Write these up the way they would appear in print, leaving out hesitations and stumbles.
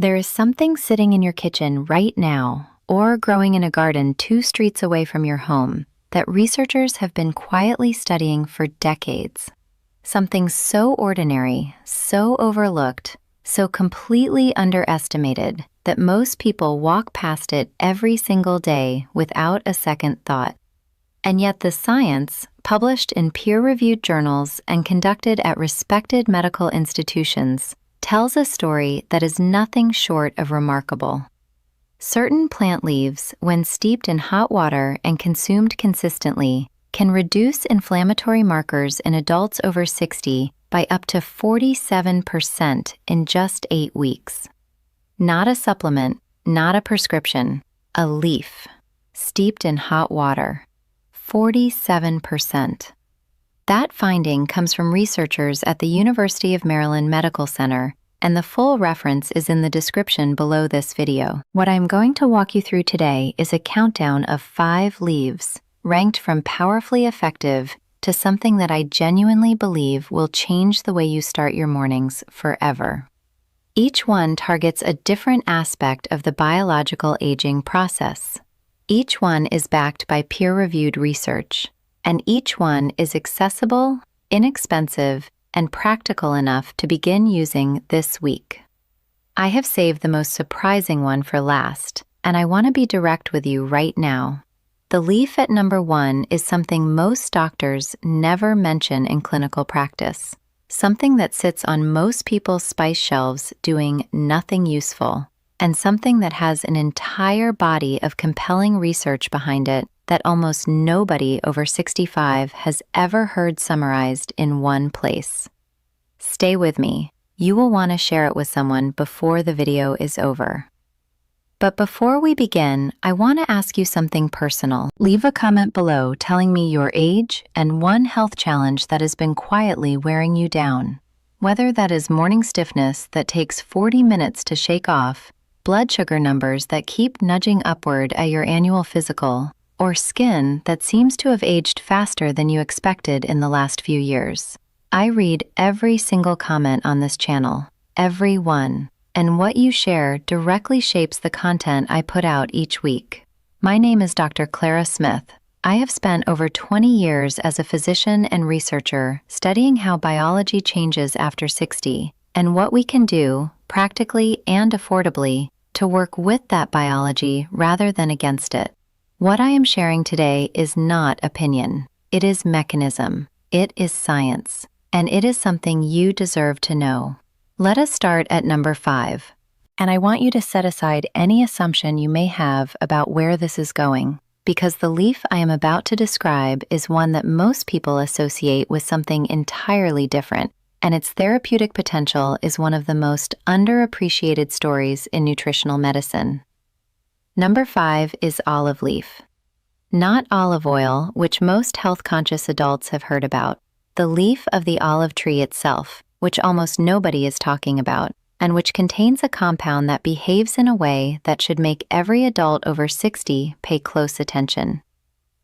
There is something sitting in your kitchen right now, or growing in a garden 2 streets away from your home, that researchers have been quietly studying for decades. Something so ordinary, so overlooked, so completely underestimated that most people walk past it every single day without a second thought. And yet the science, published in peer-reviewed journals and conducted at respected medical institutions, tells a story that is nothing short of remarkable. Certain plant leaves, when steeped in hot water and consumed consistently, can reduce inflammatory markers in adults over 60 by up to 47% in just 8 weeks. Not a supplement, not a prescription, a leaf, steeped in hot water. 47%. That finding comes from researchers at the University of Maryland Medical Center, and the full reference is in the description below this video. What I'm going to walk you through today is a countdown of 5 leaves, ranked from powerfully effective to something that I genuinely believe will change the way you start your mornings forever. Each one targets a different aspect of the biological aging process. Each one is backed by peer-reviewed research, and each one is accessible, inexpensive, and practical enough to begin using this week. I have saved the most surprising one for last, and I want to be direct with you right now. The leaf at number 1 is something most doctors never mention in clinical practice, something that sits on most people's spice shelves doing nothing useful, and something that has an entire body of compelling research behind it that almost nobody over 65 has ever heard summarized in one place. Stay with me. You will want to share it with someone before the video is over. But before we begin, I want to ask you something personal. Leave a comment below telling me your age and one health challenge that has been quietly wearing you down. Whether that is morning stiffness that takes 40 minutes to shake off, blood sugar numbers that keep nudging upward at your annual physical, or skin that seems to have aged faster than you expected in the last few years. I read every single comment on this channel, every one, and what you share directly shapes the content I put out each week. My name is Dr. Clara Smith. I have spent over 20 years as a physician and researcher studying how biology changes after 60 and what we can do, practically and affordably, to work with that biology rather than against it. What I am sharing today is not opinion. It is mechanism. It is science. And it is something you deserve to know. Let us start at number 5. And I want you to set aside any assumption you may have about where this is going, because the leaf I am about to describe is one that most people associate with something entirely different, and its therapeutic potential is one of the most underappreciated stories in nutritional medicine. Number 5 is olive leaf. Not olive oil, which most health-conscious adults have heard about. The leaf of the olive tree itself, which almost nobody is talking about, and which contains a compound that behaves in a way that should make every adult over 60 pay close attention.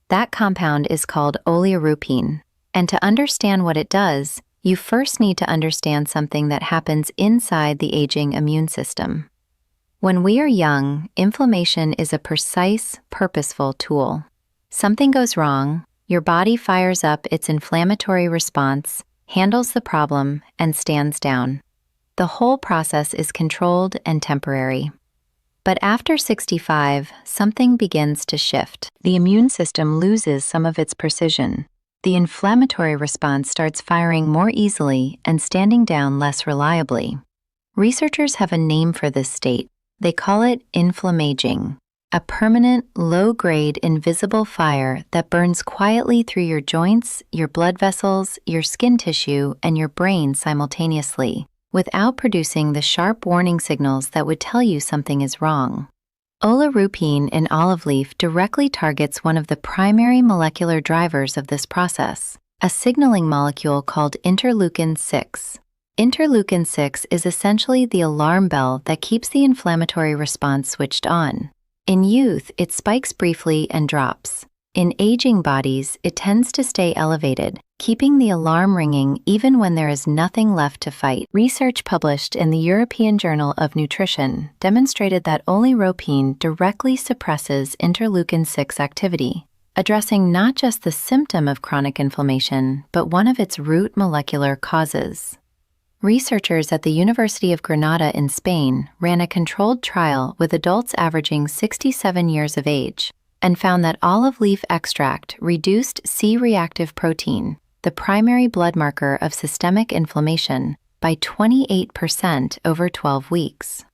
That compound is called oleuropein, and to understand what it does, you first need to understand something that happens inside the aging immune system. When we are young, inflammation is a precise, purposeful tool. Something goes wrong, your body fires up its inflammatory response, handles the problem, and stands down. The whole process is controlled and temporary. But after 65, something begins to shift. The immune system loses some of its precision. The inflammatory response starts firing more easily and standing down less reliably. Researchers have a name for this state. They call it inflammaging, a permanent, low-grade, invisible fire that burns quietly through your joints, your blood vessels, your skin tissue, and your brain simultaneously, without producing the sharp warning signals that would tell you something is wrong. Oleuropein in olive leaf directly targets one of the primary molecular drivers of this process, a signaling molecule called interleukin-6. Interleukin-6 is essentially the alarm bell that keeps the inflammatory response switched on. In youth, it spikes briefly and drops. In aging bodies, it tends to stay elevated, keeping the alarm ringing even when there is nothing left to fight. Research published in the European Journal of Nutrition demonstrated that oleuropein directly suppresses interleukin-6 activity, addressing not just the symptom of chronic inflammation, but one of its root molecular causes. Researchers at the University of Granada in Spain ran a controlled trial with adults averaging 67 years of age and found that olive leaf extract reduced C-reactive protein, the primary blood marker of systemic inflammation, by 28% over 12 weeks.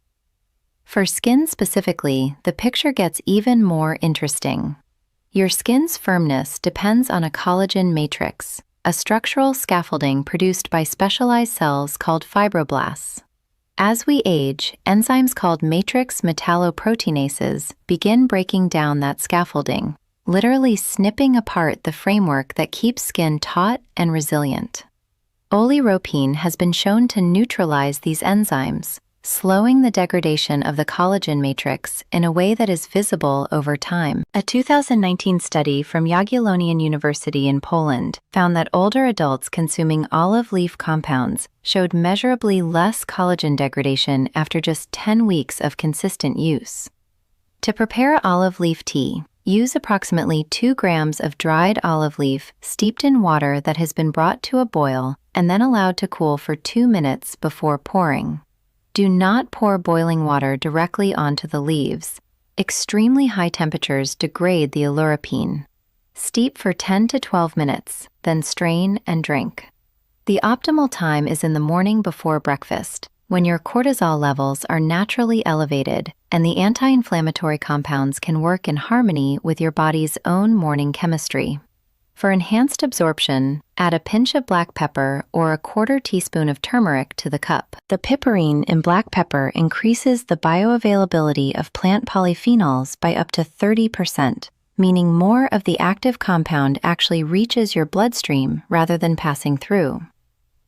For skin specifically, the picture gets even more interesting. Your skin's firmness depends on a collagen matrix, a structural scaffolding produced by specialized cells called fibroblasts. As we age, enzymes called matrix metalloproteinases begin breaking down that scaffolding, literally snipping apart the framework that keeps skin taut and resilient. Oleuropein has been shown to neutralize these enzymes, slowing the degradation of the collagen matrix in a way that is visible over time. A 2019 study from Jagiellonian University in Poland found that older adults consuming olive leaf compounds showed measurably less collagen degradation after just 10 weeks of consistent use. To prepare olive leaf tea, use approximately 2 grams of dried olive leaf steeped in water that has been brought to a boil and then allowed to cool for 2 minutes before pouring. Do not pour boiling water directly onto the leaves. Extremely high temperatures degrade the oleuropein. Steep for 10 to 12 minutes, then strain and drink. The optimal time is in the morning before breakfast, when your cortisol levels are naturally elevated and the anti-inflammatory compounds can work in harmony with your body's own morning chemistry. For enhanced absorption, add a pinch of black pepper or a quarter teaspoon of turmeric to the cup. The piperine in black pepper increases the bioavailability of plant polyphenols by up to 30%, meaning more of the active compound actually reaches your bloodstream rather than passing through.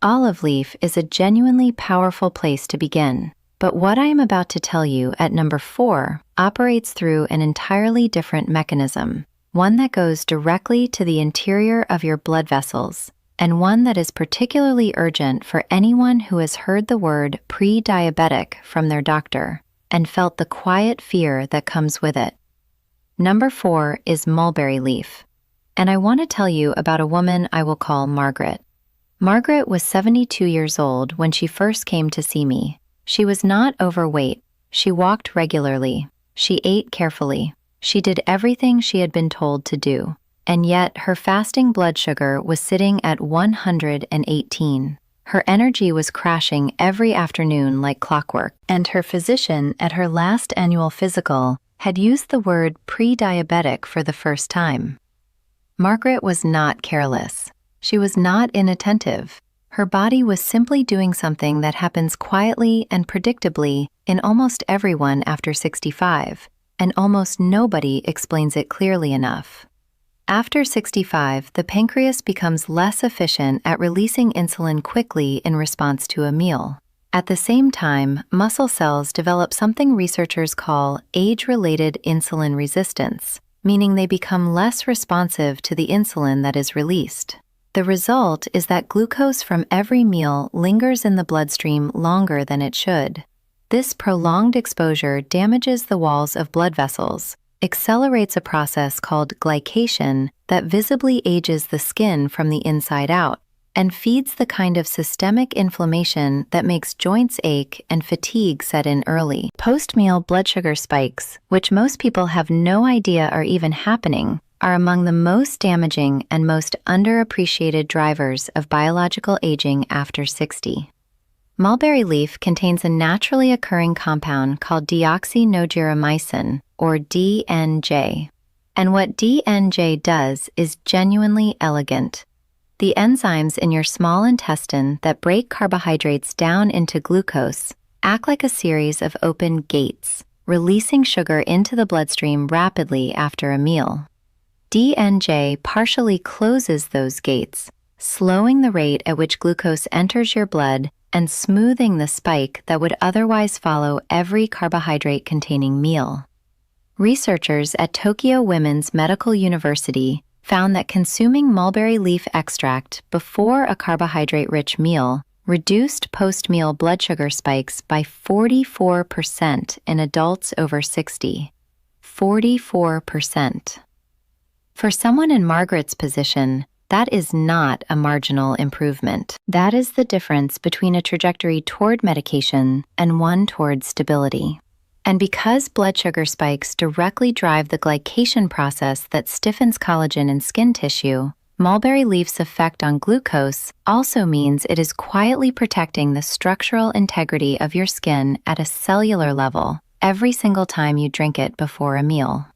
Olive leaf is a genuinely powerful place to begin, but what I am about to tell you at number 4 operates through an entirely different mechanism. One that goes directly to the interior of your blood vessels, and one that is particularly urgent for anyone who has heard the word pre-diabetic from their doctor and felt the quiet fear that comes with it. Number 4 is mulberry leaf, and I want to tell you about a woman I will call Margaret. Margaret was 72 years old when she first came to see me. She was not overweight, she walked regularly, she ate carefully. She did everything she had been told to do, and yet her fasting blood sugar was sitting at 118. Her energy was crashing every afternoon like clockwork, and her physician at her last annual physical had used the word pre-diabetic for the first time. Margaret was not careless. She was not inattentive. Her body was simply doing something that happens quietly and predictably in almost everyone after 65. And almost nobody explains it clearly enough. After 65, the pancreas becomes less efficient at releasing insulin quickly in response to a meal. At the same time, muscle cells develop something researchers call age-related insulin resistance, meaning they become less responsive to the insulin that is released. The result is that glucose from every meal lingers in the bloodstream longer than it should. This prolonged exposure damages the walls of blood vessels, accelerates a process called glycation that visibly ages the skin from the inside out, and feeds the kind of systemic inflammation that makes joints ache and fatigue set in early. Post-meal blood sugar spikes, which most people have no idea are even happening, are among the most damaging and most underappreciated drivers of biological aging after 60. Mulberry leaf contains a naturally occurring compound called deoxynogeromycin, or DNJ. And what DNJ does is genuinely elegant. The enzymes in your small intestine that break carbohydrates down into glucose act like a series of open gates, releasing sugar into the bloodstream rapidly after a meal. DNJ partially closes those gates, slowing the rate at which glucose enters your blood and smoothing the spike that would otherwise follow every carbohydrate-containing meal. Researchers at Tokyo Women's Medical University found that consuming mulberry leaf extract before a carbohydrate-rich meal reduced post-meal blood sugar spikes by 44% in adults over 60. 44%. For someone in Margaret's position, that is not a marginal improvement. That is the difference between a trajectory toward medication and one toward stability. And because blood sugar spikes directly drive the glycation process that stiffens collagen in skin tissue, mulberry leaf's effect on glucose also means it is quietly protecting the structural integrity of your skin at a cellular level every single time you drink it before a meal.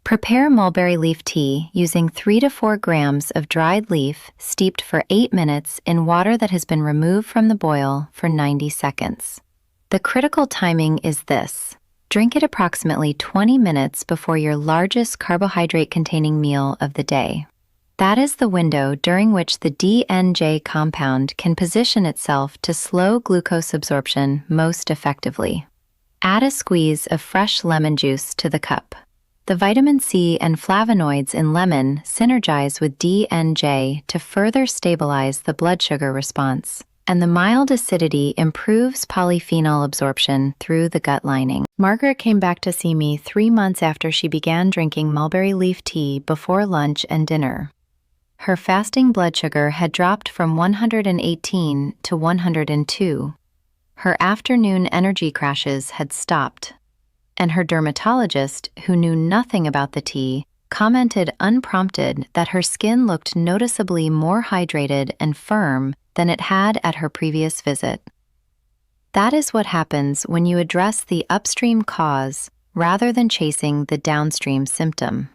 Prepare mulberry leaf tea using 3 to 4 grams of dried leaf steeped for 8 minutes in water that has been removed from the boil for 90 seconds. The critical timing is this. Drink it approximately 20 minutes before your largest carbohydrate-containing meal of the day. That is the window during which the DNJ compound can position itself to slow glucose absorption most effectively. Add a squeeze of fresh lemon juice to the cup. The vitamin C and flavonoids in lemon synergize with DNJ to further stabilize the blood sugar response, and the mild acidity improves polyphenol absorption through the gut lining. Margaret came back to see me 3 months after she began drinking mulberry leaf tea before lunch and dinner. Her fasting blood sugar had dropped from 118 to 102. Her afternoon energy crashes had stopped, and her dermatologist, who knew nothing about the tea, commented unprompted that her skin looked noticeably more hydrated and firm than it had at her previous visit. That is what happens when you address the upstream cause rather than chasing the downstream symptom.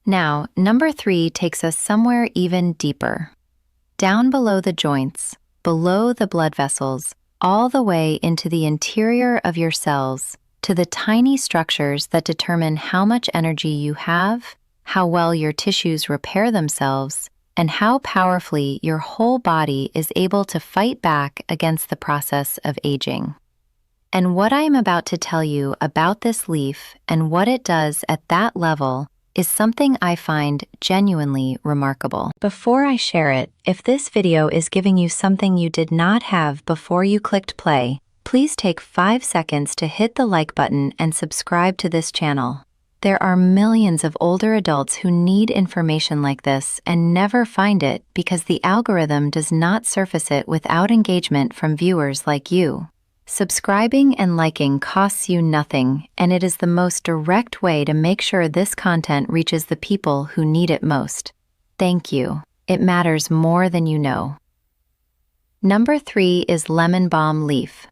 Now, number 3 takes us somewhere even deeper. Down below the joints, below the blood vessels, all the way into the interior of your cells, to the tiny structures that determine how much energy you have, how well your tissues repair themselves, and how powerfully your whole body is able to fight back against the process of aging. And what I am about to tell you about this leaf and what it does at that level is something I find genuinely remarkable. Before I share it, if this video is giving you something you did not have before you clicked play, please take 5 seconds to hit the like button and subscribe to this channel. There are millions of older adults who need information like this and never find it because the algorithm does not surface it without engagement from viewers like you. Subscribing and liking costs you nothing, and it is the most direct way to make sure this content reaches the people who need it most. Thank you. It matters more than you know. Number 3 is Lemon Balm Leaf.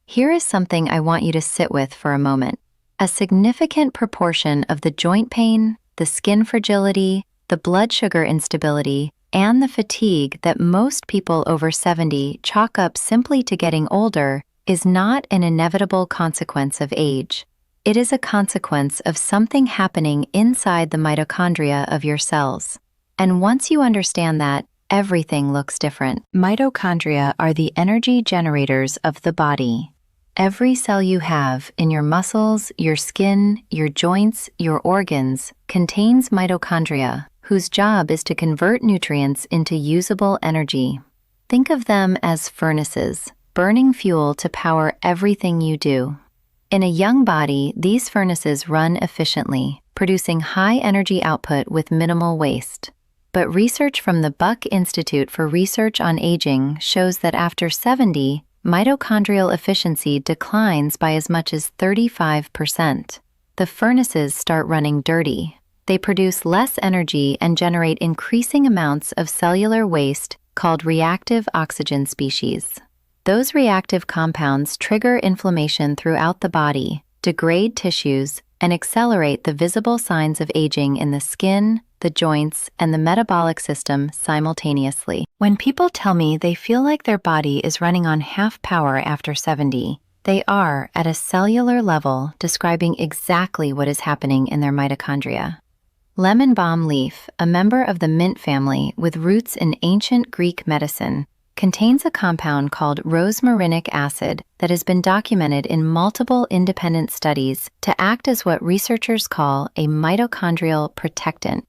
Here is something I want you to sit with for a moment. A significant proportion of the joint pain, the skin fragility, the blood sugar instability, and the fatigue that most people over 70 chalk up simply to getting older is not an inevitable consequence of age. It is a consequence of something happening inside the mitochondria of your cells. And once you understand that, everything looks different. Mitochondria are the energy generators of the body. Every cell you have in your muscles, your skin, your joints, your organs contains mitochondria, whose job is to convert nutrients into usable energy. Think of them as furnaces, burning fuel to power everything you do. In a young body, these furnaces run efficiently, producing high energy output with minimal waste. But research from the Buck Institute for Research on Aging shows that after 70, mitochondrial efficiency declines by as much as 35%. The furnaces start running dirty. They produce less energy and generate increasing amounts of cellular waste called reactive oxygen species. Those reactive compounds trigger inflammation throughout the body, degrade tissues, and accelerate the visible signs of aging in the skin, the joints, and the metabolic system simultaneously. When people tell me they feel like their body is running on half power after 70, they are, at a cellular level, describing exactly what is happening in their mitochondria. Lemon Balm Leaf, a member of the mint family with roots in ancient Greek medicine, contains a compound called rosmarinic acid that has been documented in multiple independent studies to act as what researchers call a mitochondrial protectant.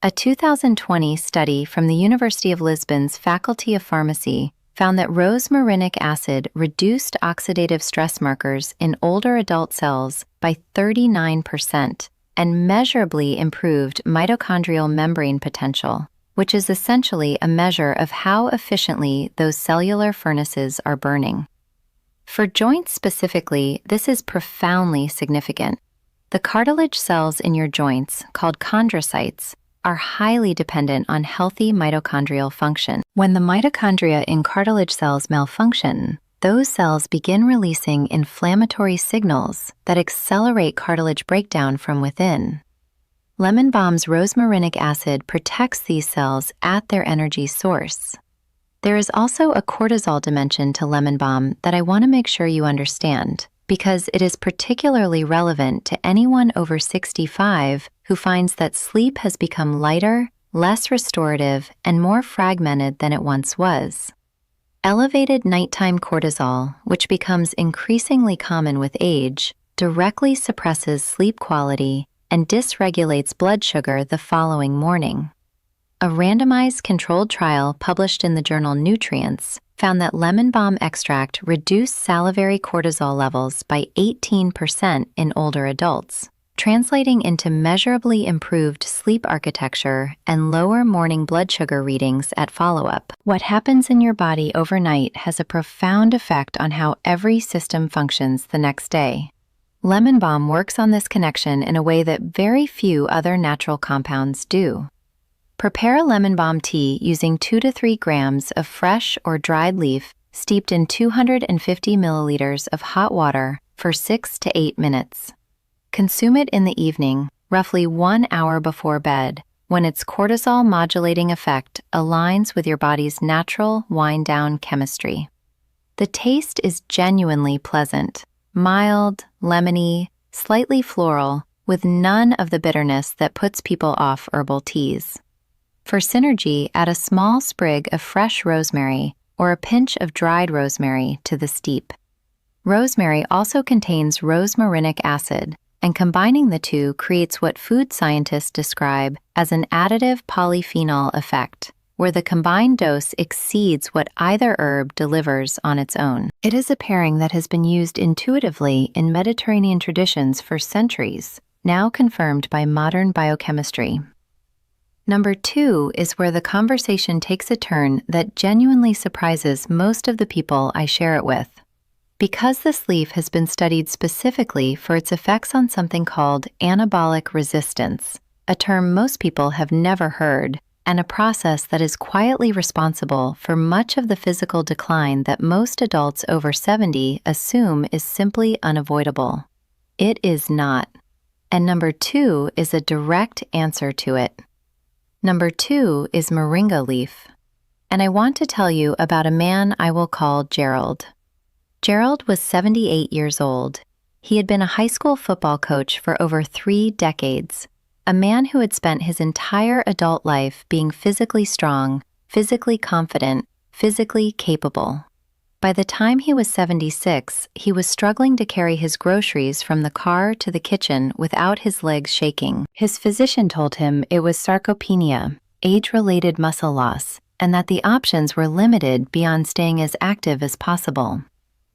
A 2020 study from the University of Lisbon's Faculty of Pharmacy found that rosmarinic acid reduced oxidative stress markers in older adult cells by 39% and measurably improved mitochondrial membrane potential, which is essentially a measure of how efficiently those cellular furnaces are burning. For joints specifically, this is profoundly significant. The cartilage cells in your joints, called chondrocytes, are highly dependent on healthy mitochondrial function. When the mitochondria in cartilage cells malfunction, those cells begin releasing inflammatory signals that accelerate cartilage breakdown from within. Lemon Balm's rosmarinic acid protects these cells at their energy source. There is also a cortisol dimension to Lemon Balm that I want to make sure you understand, because it is particularly relevant to anyone over 65 who finds that sleep has become lighter, less restorative, and more fragmented than it once was. Elevated nighttime cortisol, which becomes increasingly common with age, directly suppresses sleep quality and dysregulates blood sugar the following morning. A randomized controlled trial published in the journal Nutrients found that lemon balm extract reduced salivary cortisol levels by 18% in older adults, translating into measurably improved sleep architecture and lower morning blood sugar readings at follow-up. What happens in your body overnight has a profound effect on how every system functions the next day. Lemon balm works on this connection in a way that very few other natural compounds do. Prepare a lemon balm tea using 2 to 3 grams of fresh or dried leaf steeped in 250 milliliters of hot water for 6 to 8 minutes. Consume it in the evening, roughly 1 hour before bed, when its cortisol modulating effect aligns with your body's natural wind-down chemistry. The taste is genuinely pleasant. Mild, lemony, slightly floral, with none of the bitterness that puts people off herbal teas. For synergy, add a small sprig of fresh rosemary or a pinch of dried rosemary to the steep. Rosemary also contains rosmarinic acid, and combining the two creates what food scientists describe as an additive polyphenol effect, where the combined dose exceeds what either herb delivers on its own. It is a pairing that has been used intuitively in Mediterranean traditions for centuries, now confirmed by modern biochemistry. Number 2 is where the conversation takes a turn that genuinely surprises most of the people I share it with. Because this leaf has been studied specifically for its effects on something called anabolic resistance, a term most people have never heard, and a process that is quietly responsible for much of the physical decline that most adults over 70 assume is simply unavoidable. It is not. And number 2 is a direct answer to it. Number 2 is Moringa Leaf. And I want to tell you about a man I will call Gerald. Gerald was 78 years old. He had been a high school football coach for over 3 decades. A man who had spent his entire adult life being physically strong, physically confident, physically capable. By the time he was 76, he was struggling to carry his groceries from the car to the kitchen without his legs shaking. His physician told him it was sarcopenia, age-related muscle loss, and that the options were limited beyond staying as active as possible.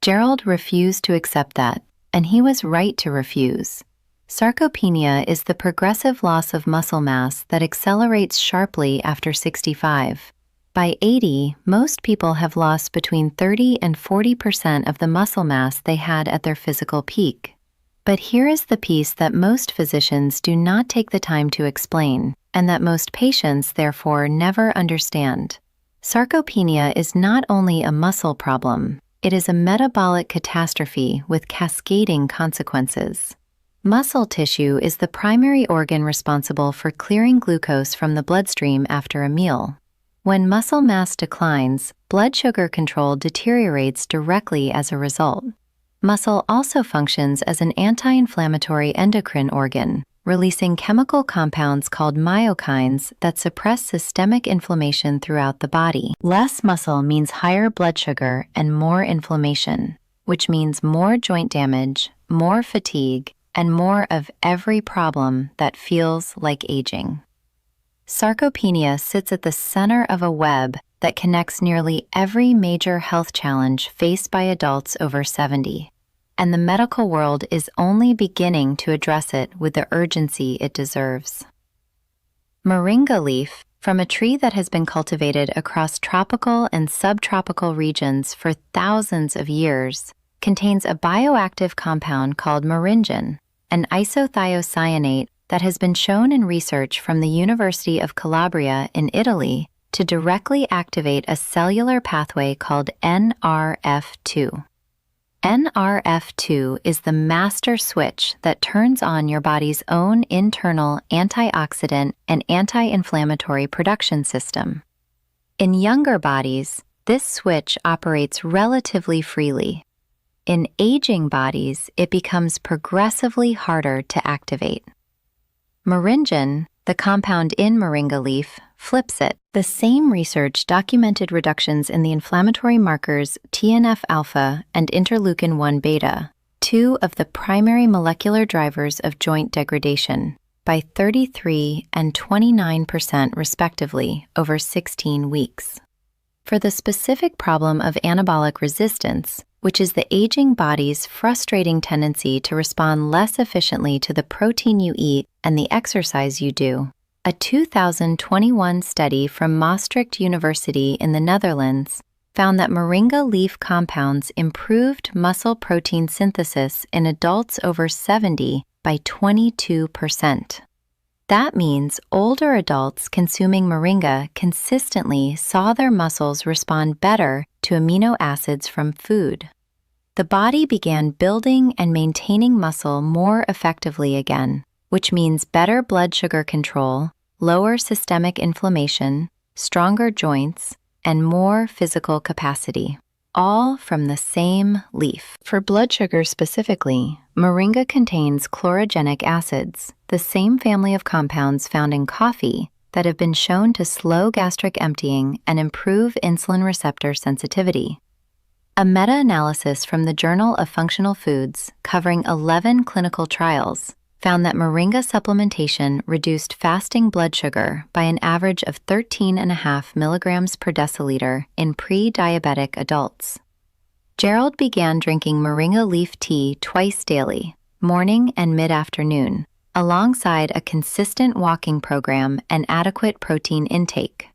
Gerald refused to accept that, and he was right to refuse. Sarcopenia is the progressive loss of muscle mass that accelerates sharply after 65. By 80, most people have lost between 30 and 40% of the muscle mass they had at their physical peak. But here is the piece that most physicians do not take the time to explain, and that most patients therefore never understand. Sarcopenia is not only a muscle problem, it is a metabolic catastrophe with cascading consequences. Muscle tissue is the primary organ responsible for clearing glucose from the bloodstream after a meal. When muscle mass declines, blood sugar control deteriorates directly as a result. Muscle also functions as an anti-inflammatory endocrine organ, releasing chemical compounds called myokines that suppress systemic inflammation throughout the body. Less muscle means higher blood sugar and more inflammation, which means more joint damage, more fatigue, and more of every problem that feels like aging. Sarcopenia sits at the center of a web that connects nearly every major health challenge faced by adults over 70. And the medical world is only beginning to address it with the urgency it deserves. Moringa leaf, from a tree that has been cultivated across tropical and subtropical regions for thousands of years, contains a bioactive compound called moringin, an isothiocyanate that has been shown in research from the University of Calabria in Italy to directly activate a cellular pathway called NRF2. NRF2 is the master switch that turns on your body's own internal antioxidant and anti-inflammatory production system. In younger bodies, this switch operates relatively freely. In aging bodies, it becomes progressively harder to activate. Moringin, the compound in Moringa leaf, flips it. The same research documented reductions in the inflammatory markers TNF-alpha and interleukin-1 beta, two of the primary molecular drivers of joint degradation, by 33% and 29% respectively over 16 weeks. For the specific problem of anabolic resistance, which is the aging body's frustrating tendency to respond less efficiently to the protein you eat and the exercise you do, a 2021 study from Maastricht University in the Netherlands found that moringa leaf compounds improved muscle protein synthesis in adults over 70 by 22%. That means older adults consuming moringa consistently saw their muscles respond better to amino acids from food. The body began building and maintaining muscle more effectively again, which means better blood sugar control, lower systemic inflammation, stronger joints, and more physical capacity, all from the same leaf. For blood sugar specifically, moringa contains chlorogenic acids, the same family of compounds found in coffee that have been shown to slow gastric emptying and improve insulin receptor sensitivity. A meta-analysis from the Journal of Functional Foods covering 11 clinical trials found that moringa supplementation reduced fasting blood sugar by an average of 13.5 milligrams per deciliter in pre-diabetic adults. Gerald began drinking moringa leaf tea twice daily, morning and mid-afternoon, alongside a consistent walking program and adequate protein intake.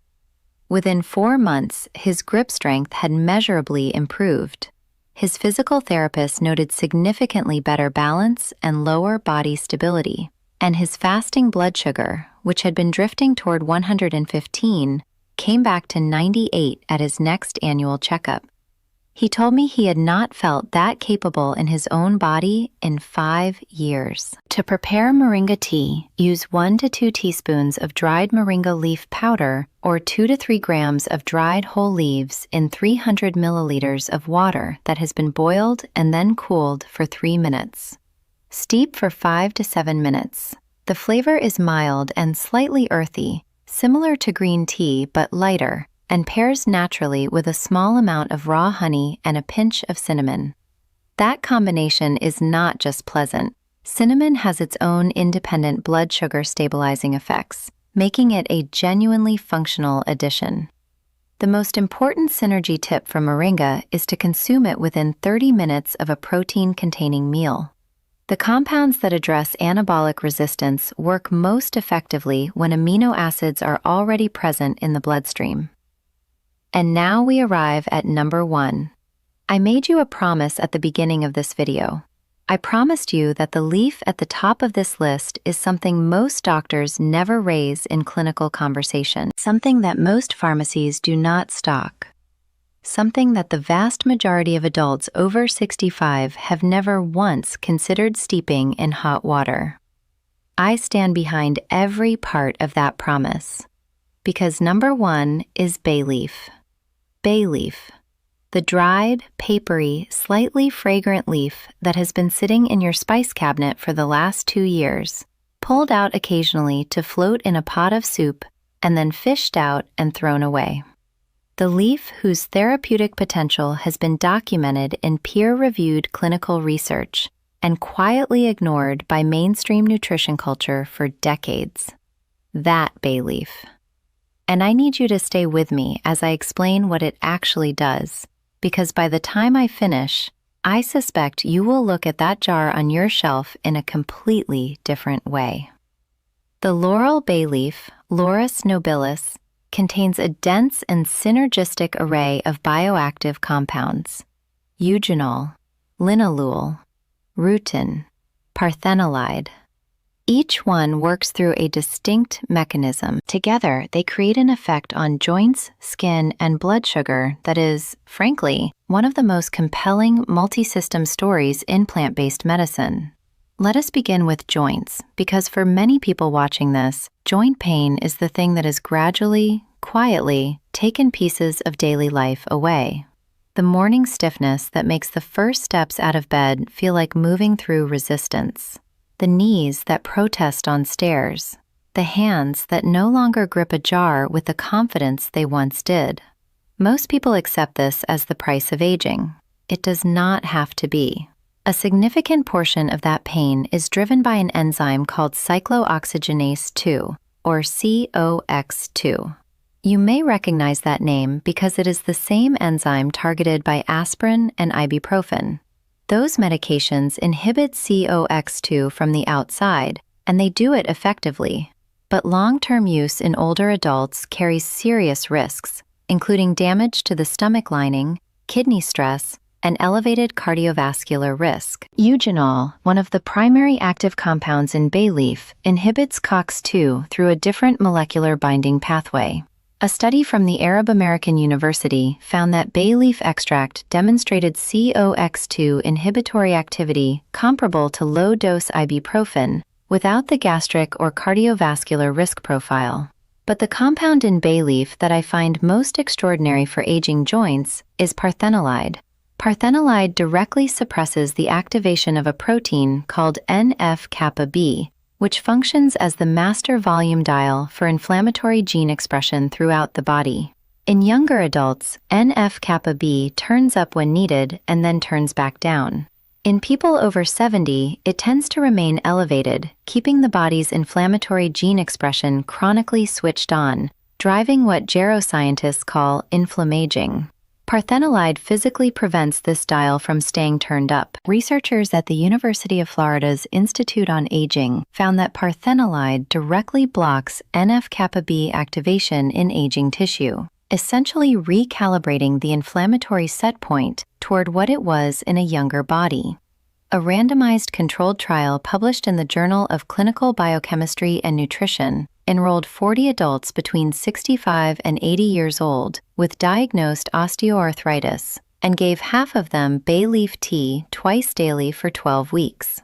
Within 4 months, his grip strength had measurably improved. His physical therapist noted significantly better balance and lower body stability, and his fasting blood sugar, which had been drifting toward 115, came back to 98 at his next annual checkup. He told me he had not felt that capable in his own body in 5 years. To prepare moringa tea, use 1 to 2 teaspoons of dried moringa leaf powder or 2 to 3 grams of dried whole leaves in 300 milliliters of water that has been boiled and then cooled for 3 minutes. Steep for 5 to 7 minutes. The flavor is mild and slightly earthy, similar to green tea but lighter, and pairs naturally with a small amount of raw honey and a pinch of cinnamon. That combination is not just pleasant. Cinnamon has its own independent blood sugar stabilizing effects, making it a genuinely functional addition. The most important synergy tip from moringa is to consume it within 30 minutes of a protein-containing meal. The compounds that address anabolic resistance work most effectively when amino acids are already present in the bloodstream. And now we arrive at number 1. I made you a promise at the beginning of this video. I promised you that the leaf at the top of this list is something most doctors never raise in clinical conversation, something that most pharmacies do not stock, something that the vast majority of adults over 65 have never once considered steeping in hot water. I stand behind every part of that promise, because number 1 is bay leaf. Bay leaf, the dried, papery, slightly fragrant leaf that has been sitting in your spice cabinet for the last 2 years, pulled out occasionally to float in a pot of soup, and then fished out and thrown away. The leaf, whose therapeutic potential has been documented in peer-reviewed clinical research and quietly ignored by mainstream nutrition culture for decades. That bay leaf. And I need you to stay with me as I explain what it actually does, because by the time I finish, I suspect you will look at that jar on your shelf in a completely different way. The laurel bay leaf, Laurus nobilis, contains a dense and synergistic array of bioactive compounds: eugenol, linalool, rutin, parthenolide. Each one works through a distinct mechanism. Together, they create an effect on joints, skin, and blood sugar that is, frankly, one of the most compelling multi-system stories in plant-based medicine. Let us begin with joints, because for many people watching this, joint pain is the thing that has gradually, quietly taken pieces of daily life away. The morning stiffness that makes the first steps out of bed feel like moving through resistance. The knees that protest on stairs. The hands that no longer grip a jar with the confidence they once did. Most people accept this as the price of aging. It does not have to be. A significant portion of that pain is driven by an enzyme called cyclooxygenase 2, or COX2. You may recognize that name because it is the same enzyme targeted by aspirin and ibuprofen. Those medications inhibit COX2 from the outside, and they do it effectively. But long-term use in older adults carries serious risks, including damage to the stomach lining, kidney stress, and elevated cardiovascular risk. Eugenol, one of the primary active compounds in bay leaf, inhibits COX2 through a different molecular binding pathway. A study from the Arab American University found that bay leaf extract demonstrated COX2 inhibitory activity comparable to low-dose ibuprofen without the gastric or cardiovascular risk profile. But the compound in bay leaf that I find most extraordinary for aging joints is parthenolide. Parthenolide directly suppresses the activation of a protein called NF-kappa B, which functions as the master volume dial for inflammatory gene expression throughout the body. In younger adults, NF-kappa B turns up when needed and then turns back down. In people over 70, it tends to remain elevated, keeping the body's inflammatory gene expression chronically switched on, driving what geroscientists call inflammaging. Parthenolide physically prevents this dial from staying turned up. Researchers at the University of Florida's Institute on Aging found that parthenolide directly blocks NF-kappa B activation in aging tissue, essentially recalibrating the inflammatory set point toward what it was in a younger body. A randomized controlled trial published in the Journal of Clinical Biochemistry and Nutrition enrolled 40 adults between 65 and 80 years old with diagnosed osteoarthritis and gave half of them bay leaf tea twice daily for 12 weeks.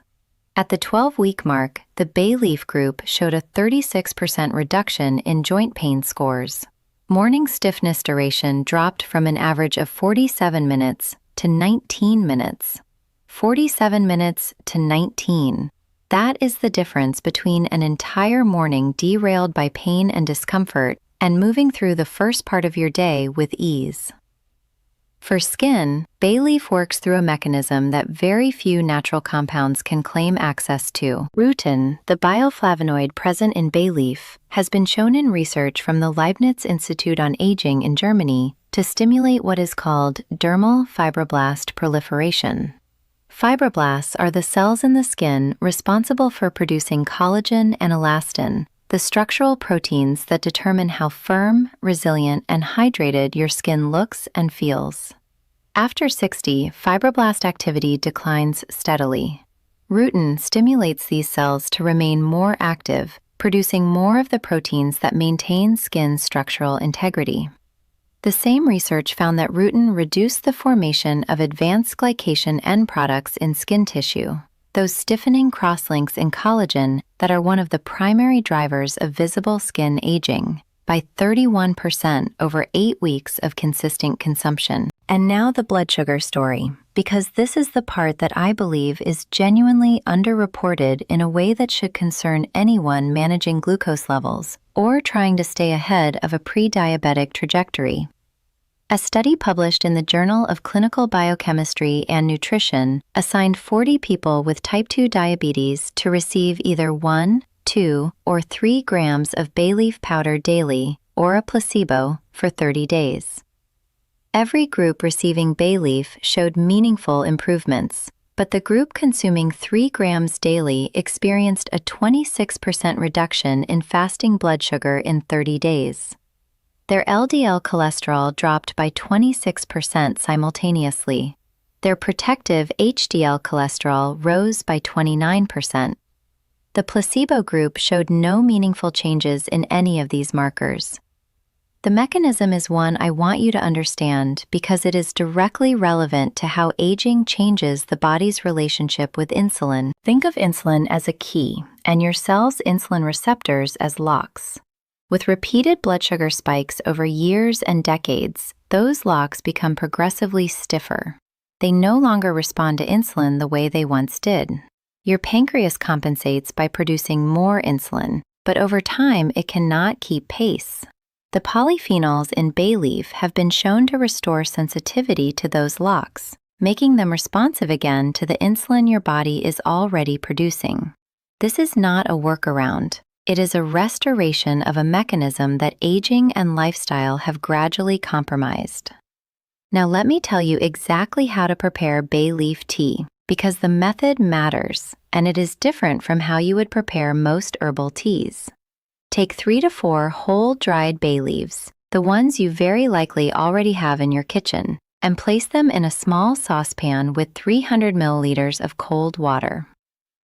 At the 12-week mark, the bay leaf group showed a 36% reduction in joint pain scores. Morning stiffness duration dropped from an average of 47 minutes to 19 minutes. 47 minutes to 19. That is the difference between an entire morning derailed by pain and discomfort and moving through the first part of your day with ease. For skin, bay leaf works through a mechanism that very few natural compounds can claim access to. Rutin, the bioflavonoid present in bay leaf, has been shown in research from the Leibniz Institute on Aging in Germany to stimulate what is called dermal fibroblast proliferation. Fibroblasts are the cells in the skin responsible for producing collagen and elastin, the structural proteins that determine how firm, resilient, and hydrated your skin looks and feels. After 60, fibroblast activity declines steadily. Rutin stimulates these cells to remain more active, producing more of the proteins that maintain skin structural integrity. The same research found that rutin reduced the formation of advanced glycation end products in skin tissue, those stiffening crosslinks in collagen that are one of the primary drivers of visible skin aging, by 31% over 8 weeks of consistent consumption. And now the blood sugar story, because this is the part that I believe is genuinely underreported in a way that should concern anyone managing glucose levels or trying to stay ahead of a pre-diabetic trajectory. A study published in the Journal of Clinical Biochemistry and Nutrition assigned 40 people with type 2 diabetes to receive either 1, 2, or 3 grams of bay leaf powder daily, or a placebo, for 30 days. Every group receiving bay leaf showed meaningful improvements, but the group consuming 3 grams daily experienced a 26% reduction in fasting blood sugar in 30 days. Their LDL cholesterol dropped by 26% simultaneously. Their protective HDL cholesterol rose by 29%. The placebo group showed no meaningful changes in any of these markers. The mechanism is one I want you to understand because it is directly relevant to how aging changes the body's relationship with insulin. Think of insulin as a key and your cell's insulin receptors as locks. With repeated blood sugar spikes over years and decades, those locks become progressively stiffer. They no longer respond to insulin the way they once did. Your pancreas compensates by producing more insulin, but over time it cannot keep pace. The polyphenols in bay leaf have been shown to restore sensitivity to those locks, making them responsive again to the insulin your body is already producing. This is not a workaround. It is a restoration of a mechanism that aging and lifestyle have gradually compromised. Now let me tell you exactly how to prepare bay leaf tea, because the method matters, and it is different from how you would prepare most herbal teas. Take 3 to 4 whole dried bay leaves, the ones you very likely already have in your kitchen, and place them in a small saucepan with 300 milliliters of cold water.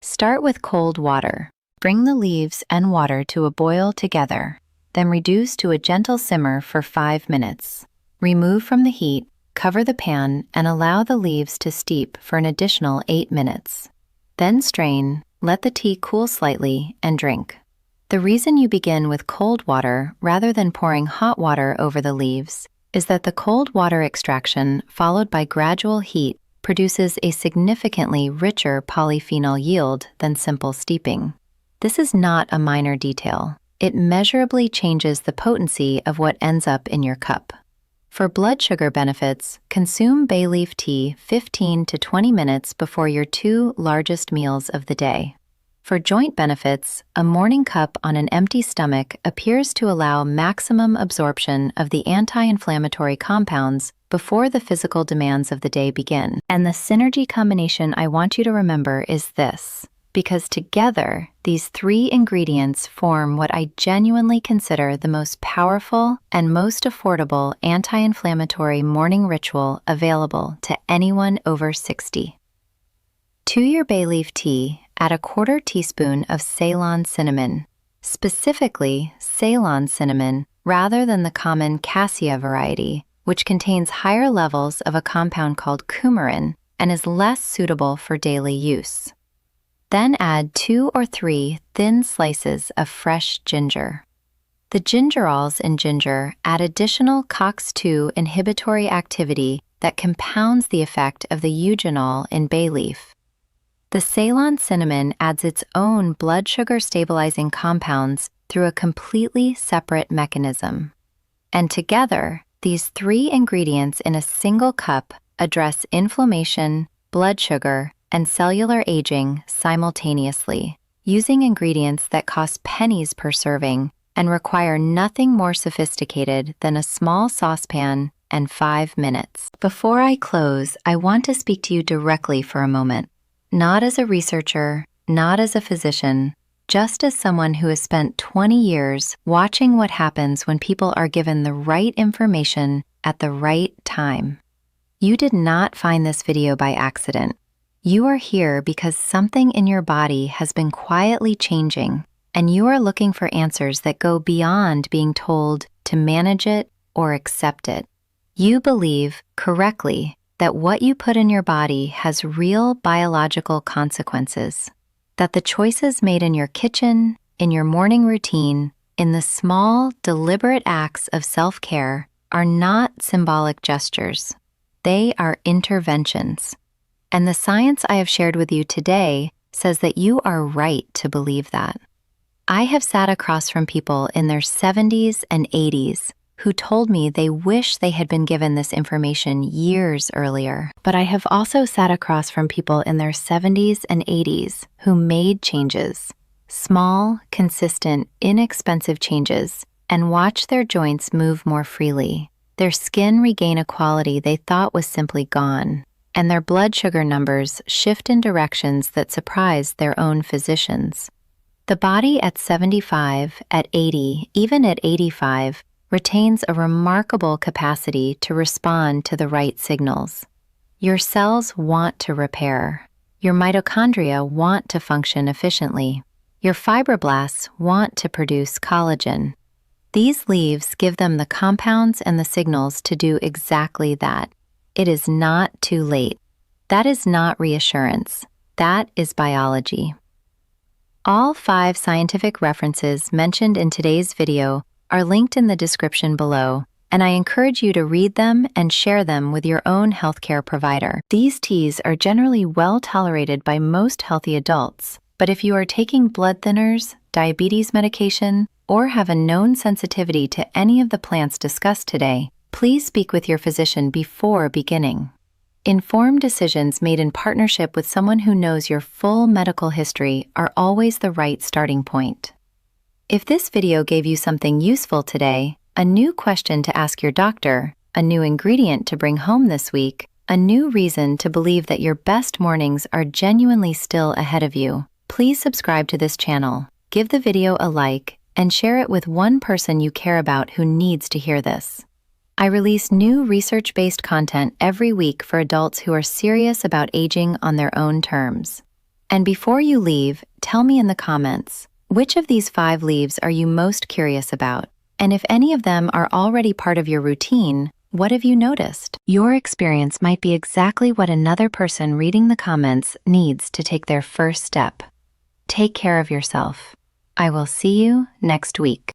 Start with cold water. Bring the leaves and water to a boil together, then reduce to a gentle simmer for 5 minutes. Remove from the heat, cover the pan, and allow the leaves to steep for an additional 8 minutes. Then strain, let the tea cool slightly, and drink. The reason you begin with cold water rather than pouring hot water over the leaves is that the cold water extraction, followed by gradual heat, produces a significantly richer polyphenol yield than simple steeping. This is not a minor detail. It measurably changes the potency of what ends up in your cup. For blood sugar benefits, consume bay leaf tea 15 to 20 minutes before your 2 largest meals of the day. For joint benefits, a morning cup on an empty stomach appears to allow maximum absorption of the anti-inflammatory compounds before the physical demands of the day begin. And the synergy combination I want you to remember is this, because together, these 3 ingredients form what I genuinely consider the most powerful and most affordable anti-inflammatory morning ritual available to anyone over 60. To your bay leaf tea, add a 1/4 teaspoon of Ceylon cinnamon, specifically Ceylon cinnamon rather than the common cassia variety, which contains higher levels of a compound called coumarin and is less suitable for daily use. Then add 2 or 3 thin slices of fresh ginger. The gingerols in ginger add additional COX-2 inhibitory activity that compounds the effect of the eugenol in bay leaf. The Ceylon cinnamon adds its own blood sugar stabilizing compounds through a completely separate mechanism. And together, these 3 ingredients in a single cup address inflammation, blood sugar, and cellular aging simultaneously, using ingredients that cost pennies per serving and require nothing more sophisticated than a small saucepan and 5 minutes. Before I close, I want to speak to you directly for a moment. Not as a researcher, not as a physician, just as someone who has spent 20 years watching what happens when people are given the right information at the right time. You did not find this video by accident. You are here because something in your body has been quietly changing, and you are looking for answers that go beyond being told to manage it or accept it. You believe, correctly, that what you put in your body has real biological consequences, that the choices made in your kitchen, in your morning routine, in the small, deliberate acts of self-care are not symbolic gestures. They are interventions. And the science I have shared with you today says that you are right to believe that. I have sat across from people in their 70s and 80s who told me they wish they had been given this information years earlier. But I have also sat across from people in their 70s and 80s who made changes, small, consistent, inexpensive changes, and watched their joints move more freely, their skin regain a quality they thought was simply gone, and their blood sugar numbers shift in directions that surprised their own physicians. The body at 75, at 80, even at 85, retains a remarkable capacity to respond to the right signals. Your cells want to repair. Your mitochondria want to function efficiently. Your fibroblasts want to produce collagen. These leaves give them the compounds and the signals to do exactly that. It is not too late. That is not reassurance. That is biology. All 5 scientific references mentioned in today's video are linked in the description below, and I encourage you to read them and share them with your own healthcare provider. These teas are generally well tolerated by most healthy adults, but if you are taking blood thinners, diabetes medication, or have a known sensitivity to any of the plants discussed today, please speak with your physician before beginning. Informed decisions made in partnership with someone who knows your full medical history are always the right starting point. If this video gave you something useful today, a new question to ask your doctor, a new ingredient to bring home this week, a new reason to believe that your best mornings are genuinely still ahead of you, please subscribe to this channel, give the video a like, and share it with one person you care about who needs to hear this. I release new research-based content every week for adults who are serious about aging on their own terms. And before you leave, tell me in the comments, which of these 5 leaves are you most curious about? And if any of them are already part of your routine, what have you noticed? Your experience might be exactly what another person reading the comments needs to take their first step. Take care of yourself. I will see you next week.